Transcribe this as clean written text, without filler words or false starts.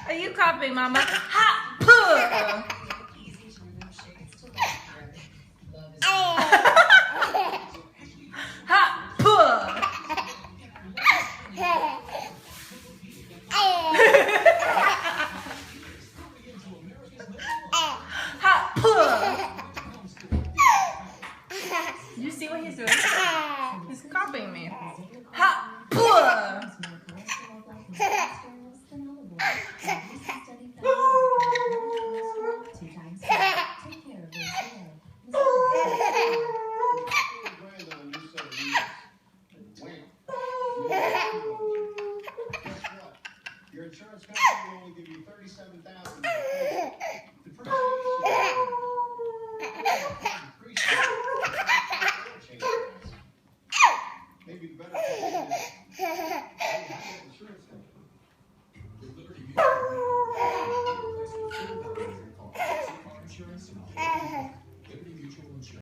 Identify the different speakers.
Speaker 1: Are you copying, Mama? Ha! Puh! Ha! Puh! Ha! Puh! You see what he's doing? He's copying me. Ha! Puh!
Speaker 2: Your insurance company will only give you $37,000.